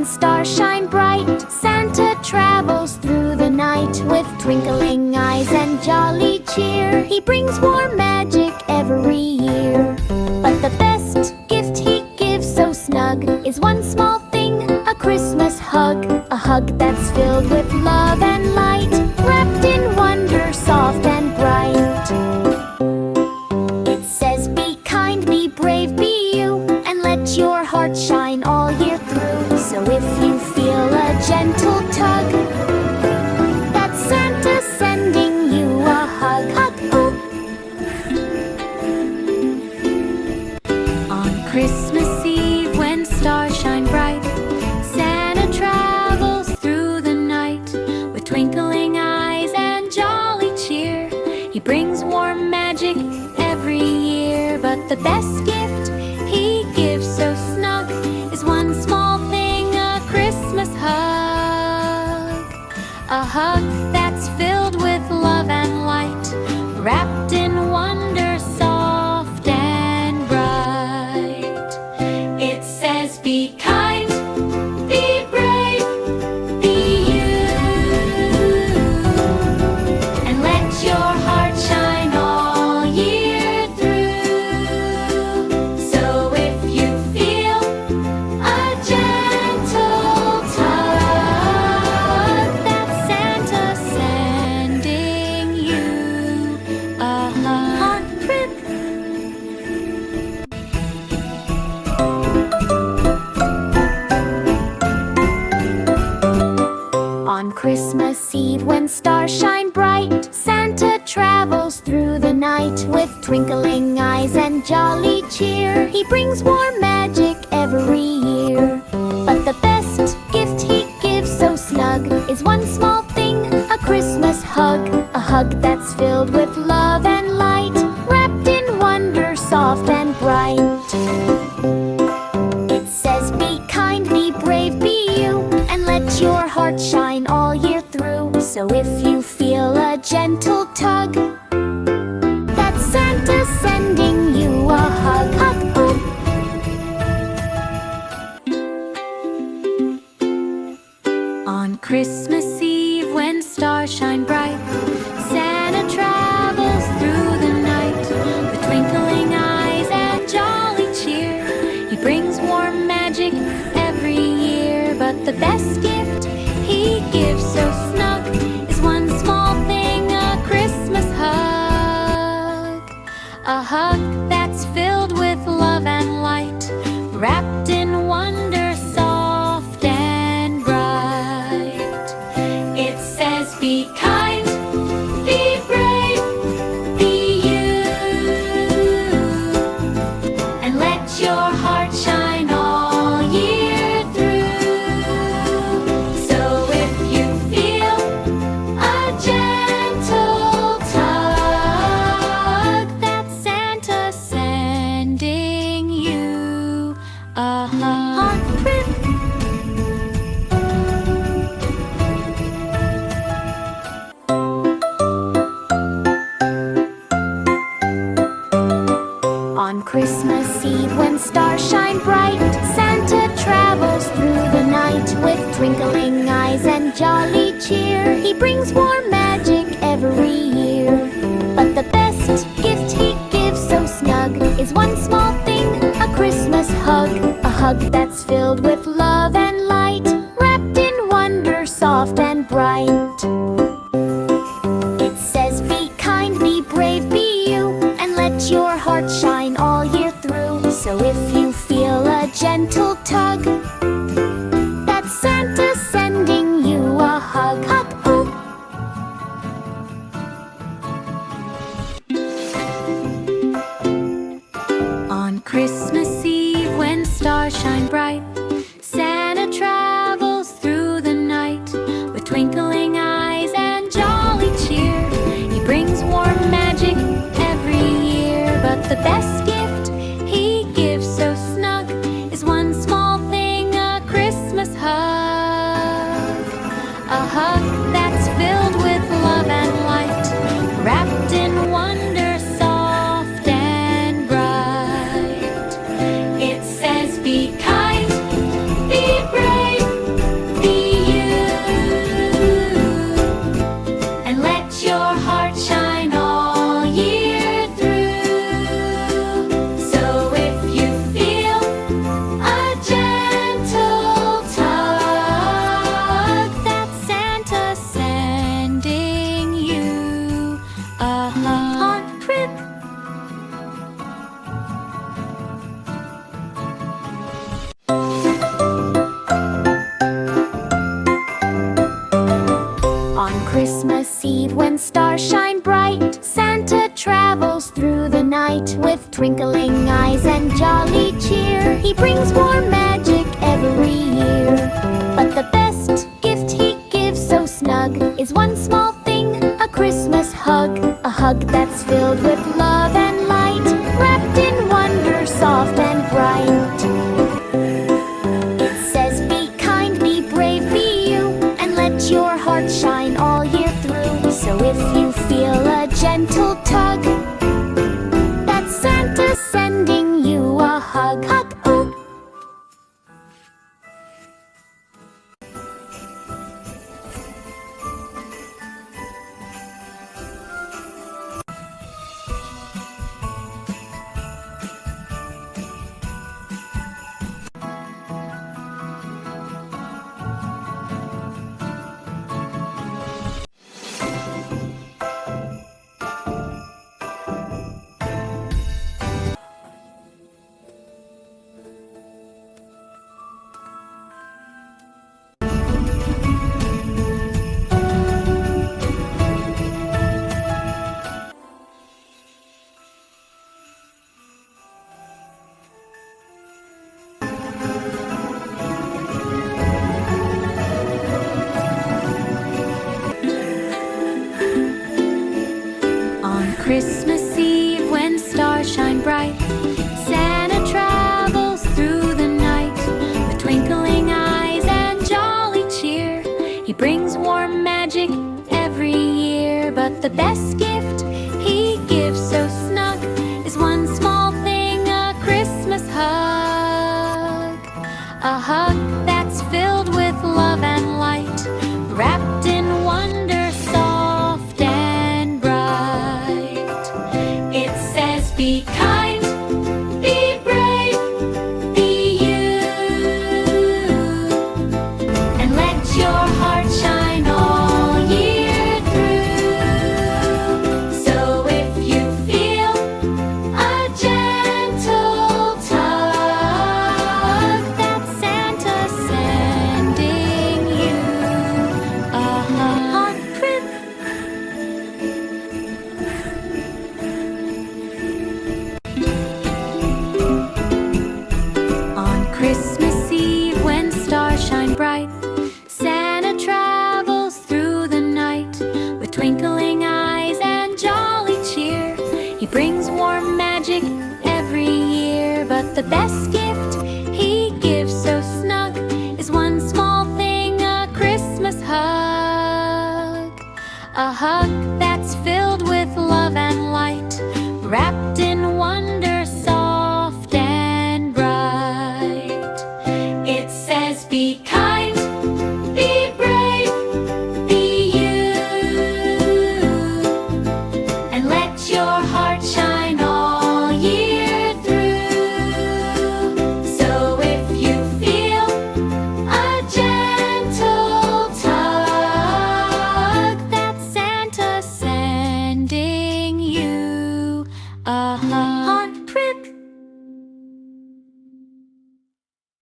stars shine bright, Santa travels through the night with twinkling eyes and jolly cheer. He brings warm magic every year. But the best gift he gives so snug is one small thing, a Christmas hug. A hug that's filled with love and light, wrapped in wonder, soft and bright. It says, be kind, be brave, be you, and let your heart shine all year through. So if you feel a gentle tug, that's Santa sending you a hug. Hug, oh. On Christmas Eve when stars shine bright, Santa travels through the night with twinkling eyes and jolly cheer. He brings warm magic every year. But the best gift he gives so snug is one small thing, a Christmas hug. A hug that's filled with love and light, wrapped in wonder, soft and bright. It says, be kind, be brave, be you, and let your heart shine all year through. So if you feel a gentle tug, that's Santa sending you a hug. On Christmas Eve when stars shine bright, Santa travels through the night with twinkling eyes and jolly cheer. He brings warm magic every year. But the best gift he gives so snug is one small thing, a Christmas hug. A hug that's filled with love and light, wrapped in wonder, soft and bright. It says, be kind, be brave, be you, and let your heart shine all year through. So if you feel a gentle tug, that's Santa sending you a hug. Hug, oh. On Christmas Eve when stars shine bright, Santa travels through the night with twinkling eyes and jolly cheer. He brings warm magic every year. But the best gift he gives so snug is one small thing, a Christmas hug. A hug that's filled with love and light, wrapped in wonder, soft and bright. It says, be kind, be brave, be you, and let your heart shine all year through. So if you feel a gentle tug, that's Santa sending you a hug. On Christmas Eve when stars shine bright, Santa travels through the night with twinkling eyes and jolly cheer. He brings warm magic every year. But the best gift he gives so snug is one small thing, a Christmas hug. A hug that's filled with love and light, wrapped in wonder, soft and bright. It says, be kind, be brave, be you, and let your heart shine all year through. So if you feel a gentle tug, that's Santa sending you a hug. Hug, oh. On Christmas Eve when stars shine bright, Santa travels through the night with twinkling eyes and jolly cheer. He brings warm magic every year. But the best gift he gives so snug is one small thing, a Christmas hug. A hug that's filled with love and light, wrapped in wonder, soft and bright. It says, be kind, be brave, through the night with twinkling eyes and jolly cheer. He brings warm magic every year. But the best gift he gives so snug is one small thing, a Christmas hug. A hug that's filled with love and light, wrapped in wonder, soft and bright. It says, be kind, be brave, be you, and let your heart shine all year through. So if you feel a gentle tug, that's Santa sending you a hug. Hug, ooh. Christmas Eve when stars shine bright, Santa travels through the night with twinkling eyes and jolly cheer. He brings warm magic every year, but the best gift he gives so snug is one small thing, a Christmas hug. A hug that's filled with love and light, wrapped in wonder, soft and bright. It says, be kind, be brave, be you, and let your heart shine all year through. So if you feel a gentle tug, that's Santa sending you a hug. Christmas Eve when stars shine bright, Santa travels through the night with twinkling eyes and jolly cheer. He brings warm magic every year, but the best gift he gives so snug is one small thing, a Christmas hug. A hug that's filled with love and light, wrapped